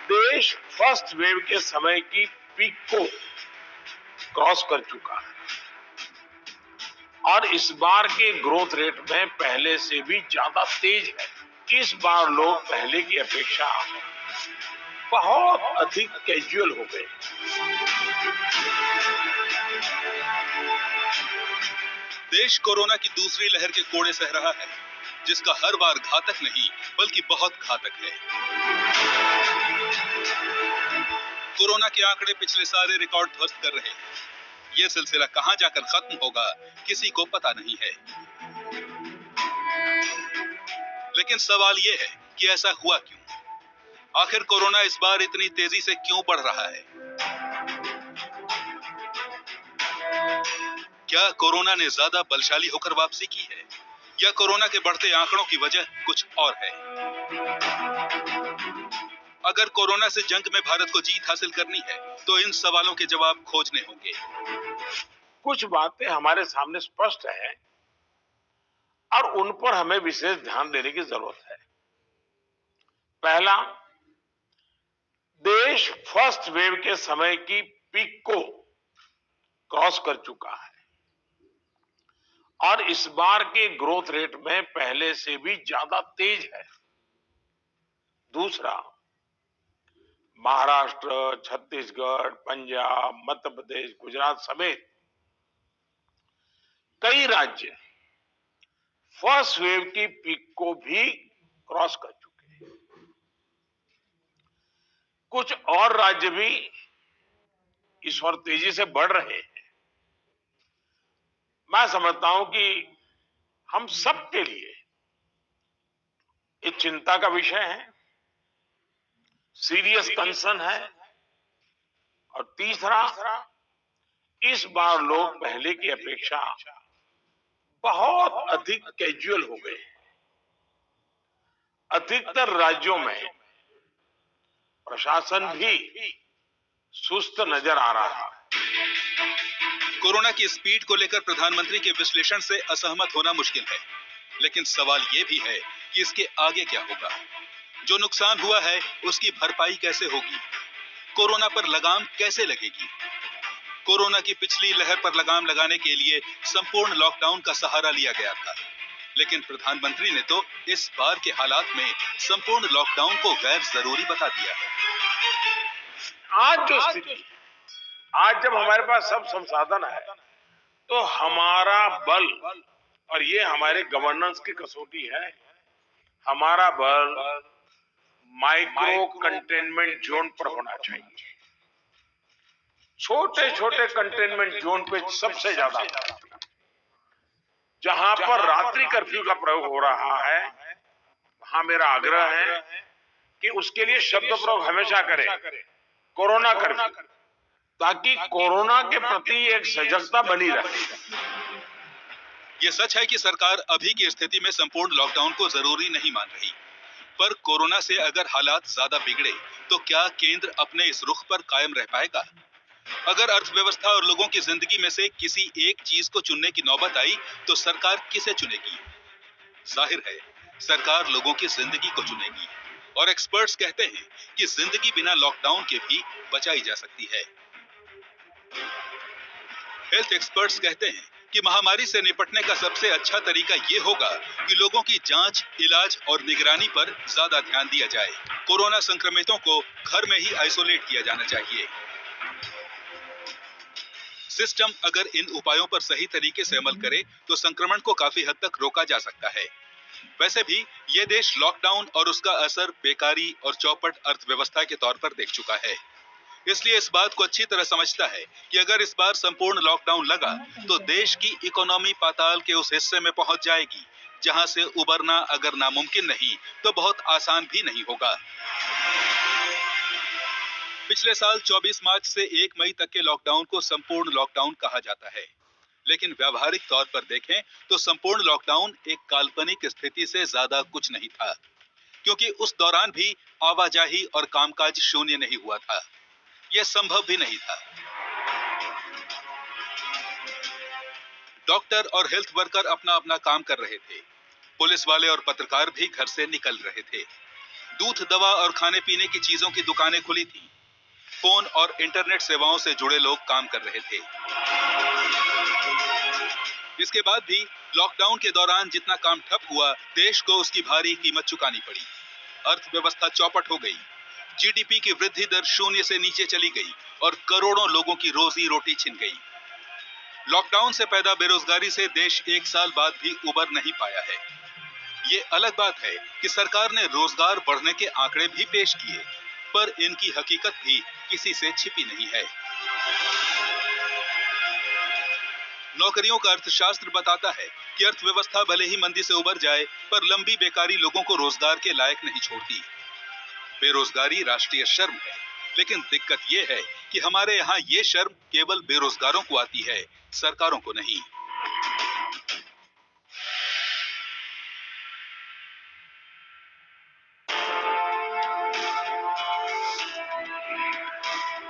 देश first wave के समय की पीक को क्रॉस कर चुका है और इस बार के ग्रोथ रेट में पहले से भी ज्यादा तेज है। इस बार लोग पहले की अपेक्षा बहुत अधिक कैजुअल हो गए। देश कोरोना की दूसरी लहर के कोड़े सह रहा है, जिसका हर बार घातक नहीं बल्कि बहुत घातक है। कोरोना के आंकड़े पिछले सारे रिकॉर्ड ध्वस्त कर रहे हैं। ये सिलसिला कहां जाकर खत्म होगा, किसी को पता नहीं है। लेकिन सवाल ये है कि ऐसा हुआ क्यों? आखिर कोरोना इस बार इतनी तेजी से क्यों बढ़ रहा है? क्या कोरोना ने ज्यादा बलशाली होकर वापसी की है या कोरोना के बढ़ते आंकड़ों की वजह कुछ और है? अगर कोरोना से जंग में भारत को जीत हासिल करनी है तो इन सवालों के जवाब खोजने होंगे। कुछ बातें हमारे सामने स्पष्ट है और उन पर हमें विशेष ध्यान देने की जरूरत है। पहला, देश फर्स्ट वेव के समय की पीक को क्रॉस कर चुका है और इस बार के ग्रोथ रेट में पहले से भी ज्यादा तेज है। दूसरा, महाराष्ट्र, छत्तीसगढ़, पंजाब, मध्य प्रदेश, गुजरात समेत कई राज्य फर्स्ट वेव की पीक को भी क्रॉस कर चुके हैं। कुछ और राज्य भी इस ओर तेजी से बढ़ रहे हैं। मैं समझता हूं कि हम सबके लिए एक चिंता का विषय है, सीरियस कंसर्न है। और तीसरा, इस बार लोग पहले की अपेक्षा बहुत अधिक कैजुअल हो गए। अधिकतर राज्यों में प्रशासन भी सुस्त नजर आ रहा है। कोरोना की स्पीड को लेकर प्रधानमंत्री के विश्लेषण से असहमत होना मुश्किल है, लेकिन सवाल यह भी है कि इसके आगे क्या होगा। जो नुकसान हुआ है उसकी भरपाई कैसे होगी? कोरोना पर लगाम कैसे लगेगी? कोरोना की पिछली लहर पर लगाम लगाने के लिए संपूर्ण लॉकडाउन का सहारा लिया गया था, लेकिन प्रधानमंत्री ने तो इस बार के हालात में संपूर्ण लॉकडाउन को गैर जरूरी बता दिया है। आज जो स्थिति, आज जब हमारे पास सब संसाधन है तो हमारा बल, और ये हमारे गवर्नेंस की कसौटी है, हमारा बल माइक्रो कंटेनमेंट जोन पर होना चाहिए। छोटे छोटे कंटेनमेंट जोन पे सबसे ज्यादा, जहां पर रात्रि कर्फ्यू का प्रयोग हो रहा है, वहां मेरा आग्रह है कि उसके लिए शब्द प्रयोग हमेशा करें, कोरोना कर्फ्यू, ताकि कोरोना के प्रति एक सजगता बनी रहे। ये सच है कि सरकार अभी की स्थिति में संपूर्ण लॉकडाउन को जरूरी नहीं मान रही, पर कोरोना से अगर हालात ज्यादा बिगड़े तो क्या केंद्र अपने इस रुख पर कायम रह पाएगा? अगर अर्थव्यवस्था और लोगों की जिंदगी में से किसी एक चीज को चुनने की नौबत आई तो सरकार किसे चुनेगी? जाहिर है सरकार लोगों की जिंदगी को चुनेगी, और एक्सपर्ट्स कहते हैं कि जिंदगी बिना लॉकडाउन के भी बचाई जा सकती है। हेल्थ एक्सपर्ट्स कहते हैं कि महामारी से निपटने का सबसे अच्छा तरीका ये होगा कि लोगों की जांच, इलाज और निगरानी पर ज्यादा ध्यान दिया जाए। कोरोना संक्रमितों को घर में ही आइसोलेट किया जाना चाहिए। सिस्टम अगर इन उपायों पर सही तरीके से अमल करे तो संक्रमण को काफी हद तक रोका जा सकता है। वैसे भी ये देश लॉकडाउन और उसका असर बेकारी और चौपट अर्थव्यवस्था के तौर पर देख चुका है, इसलिए इस बात को अच्छी तरह समझता है कि अगर इस बार संपूर्ण लॉकडाउन लगा तो देश की इकोनॉमी पाताल के उस हिस्से में पहुंच जाएगी जहां से उबरना अगर नामुमकिन नहीं तो बहुत आसान भी नहीं होगा। पिछले साल 24 मार्च से 1 मई तक के लॉकडाउन को संपूर्ण लॉकडाउन कहा जाता है, लेकिन व्यावहारिक तौर पर देखें तो संपूर्ण लॉकडाउन एक काल्पनिक स्थिति से ज्यादा कुछ नहीं था, क्योंकि उस दौरान भी आवाजाही और कामकाज शून्य नहीं हुआ था। यह संभव भी नहीं था। डॉक्टर और हेल्थ वर्कर अपना अपना काम कर रहे थे। पुलिस वाले और पत्रकार भी घर से निकल रहे थे। दूध, दवा और खाने पीने की चीजों की दुकानें खुली थी। फोन और इंटरनेट सेवाओं से जुड़े लोग काम कर रहे थे। इसके बाद भी लॉकडाउन के दौरान जितना काम ठप हुआ, देश को उसकी भारी कीमत चुकानी पड़ी। अर्थव्यवस्था चौपट हो गई, जीडीपी की वृद्धि दर शून्य से नीचे चली गई और करोड़ों लोगों की रोजी रोटी छिन गई। लॉकडाउन से पैदा बेरोजगारी से देश 1 साल बाद भी उबर नहीं पाया है। ये अलग बात है कि सरकार ने रोजगार बढ़ने के आंकड़े भी पेश किए, पर इनकी हकीकत भी किसी से छिपी नहीं है। नौकरियों का अर्थशास्त्र बताता है कि अर्थव्यवस्था भले ही मंदी से उबर जाए, पर लंबी बेकारी लोगों को रोजगार के लायक नहीं छोड़ती। बेरोजगारी राष्ट्रीय शर्म है, लेकिन दिक्कत यह है कि हमारे यहाँ ये शर्म केवल बेरोजगारों को आती है, सरकारों को नहीं।